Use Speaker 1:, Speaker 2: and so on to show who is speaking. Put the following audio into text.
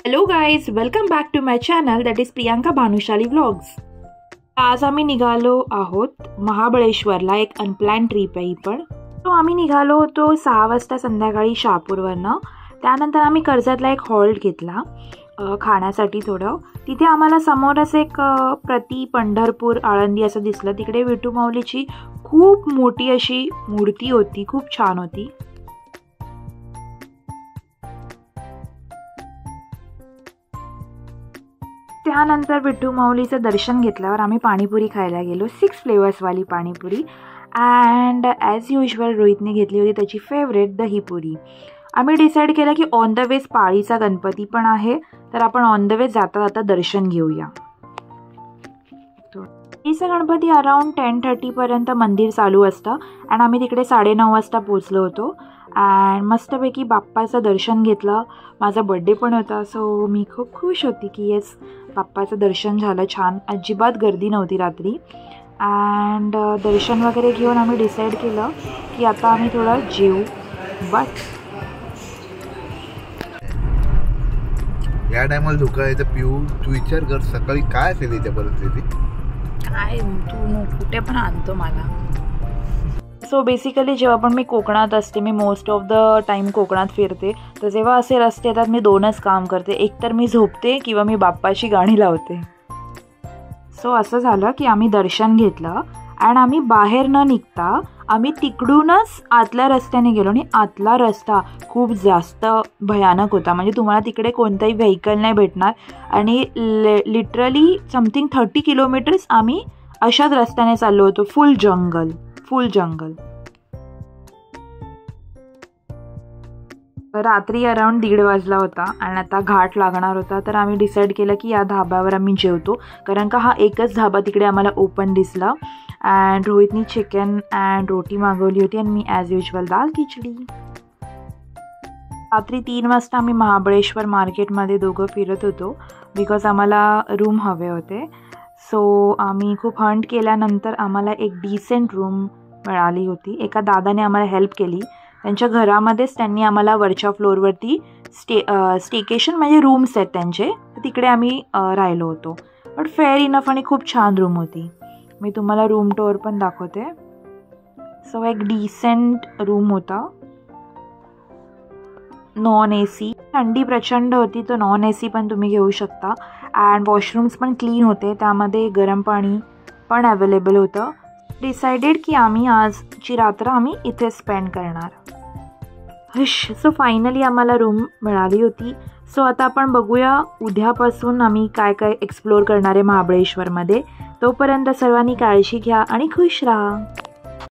Speaker 1: Hello guys, welcome back to my channel that is Priyanka Bhanushali vlogs. आज आम्ही निघालो आहोत महाबळेश्वरला. एक अनप्लॅन ट्रिप आहे ही पण. आम्ही निघालो होतो 6 वाजता संध्याकाळी शहापूरवरनं. त्यानंतर आम्ही कर्जतला एक हॉल्ट घेतला खाण्यासाठी थोडं. तिथे आम्हाला समोरच एक प्रति पंढरपूर आळंदी असं दिसलं. तिकडे विठू माऊलीची खूप मोठी अशी मूर्ती होती, खूप छान होती. त्यानंतर विठू माऊलीचं दर्शन घेतल्यावर आम्ही पाणीपुरी खायला गेलो. 6 फ्लेवर्सवाली पाणीपुरी. अँड ॲज युजल रोहितने घेतली होती त्याची फेवरेट दहीपुरी. आम्ही डिसाईड केलं की ऑन द वेज पाळीचा गणपती पण आहे, तर आपण ऑन द वेज जाता जाता दर्शन घेऊया. पाळीचा गणपती अराउंड 10:30पर्यंत मंदिर चालू असतं. अँड आम्ही तिकडे 9:30 वाजता पोचलो होतो. अँड मस्तपैकी बाप्पाचं दर्शन घेतलं. माझा बड्डे पण होता, सो मी खूप खुश होती की येस, बाप्पाचं दर्शन झालं छान. अजिबात गर्दी नव्हती रात्री. अँड दर्शन वगैरे घेऊन आम्ही डिसाईड केलं की आता आम्ही थोडं जेवू. बट
Speaker 2: या टायमाला धोका आहे तर पिऊ, तू विचार कर सकाळी काय असेल इथे परिस्थिती.
Speaker 1: काय तू कुठे पण आणतो मला. सो बेसिकली जेव्हा पण मी कोकणात असते, मी मोस्ट ऑफ द टाईम कोकणात फिरते, तर जेव्हा असे रस्ते येतात मी 2च काम करते. एक तर मी झोपते किंवा मी बाप्पाची गाणी लावते. सो असं झालं की आम्ही दर्शन घेतलं आणि आम्ही बाहेर न निघता आम्ही तिकडूनच आतल्या रस्त्याने गेलो. आणि आतला रस्ता खूप जास्त भयानक होता. म्हणजे तुम्हाला तिकडे कोणताही व्हेकल नाही भेटणार. आणि लिटरली समथिंग 30 किलोमीटर्स आम्ही अशाच रस्त्याने चाललो होतो. फुल जंगल. रात्री अराउंड 1:30 वाजला होता आणि आता घाट लागणार होता. तर आम्ही डिसाईड केलं की या धाब्यावर आम्ही जेवतो, कारण का हा एकच धाबा तिकडे आम्हाला ओपन दिसला. अँड रोहितनी चिकन अँड रोटी मागवली होती आणि मी ॲज युजल दाल खिचडी. रात्री 3 वाजता आम्ही महाबळेश्वर मार्केटमध्ये दोघं फिरत होतो, बिकॉज आम्हाला रूम हवे होते. सो आम्ही खूप हंट केल्यानंतर आम्हाला एक डिसेंट रूम मिळाली होती. एका दादाने आम्हाला हेल्प केली. त्यांच्या घरामध्येच त्यांनी आम्हाला वरच्या फ्लोअरवरती स्टेकेशन म्हणजे रूम्स आहेत त्यांचे, तर तिकडे आम्ही राहिलो होतो. बट फेअर इनफ आणि खूप छान रूम होती. मी तुम्हाला रूम टूर पण दाखवते. सो एक डिसेंट रूम होता. Non AC. थंडी प्रचंड होती, तर नॉन AC पण तुम्ही घेऊ शकता. अँड वॉशरूम्स पण क्लीन होते, त्यामध्ये गरम पाणी पण अवेलेबल होतं. डिसाइडेड की आम्ही आजची रात्र आम्ही इथे स्पेंड करणार. सो फायनली आम्हाला रूम मिळाली होती. सो आता आपण बघूया उद्यापासून आम्ही काय काय एक्सप्लोअर करणार आहे महाबळेश्वरमध्ये. तोपर्यंत सर्वांनी काळजी घ्या आणि खुश राहा.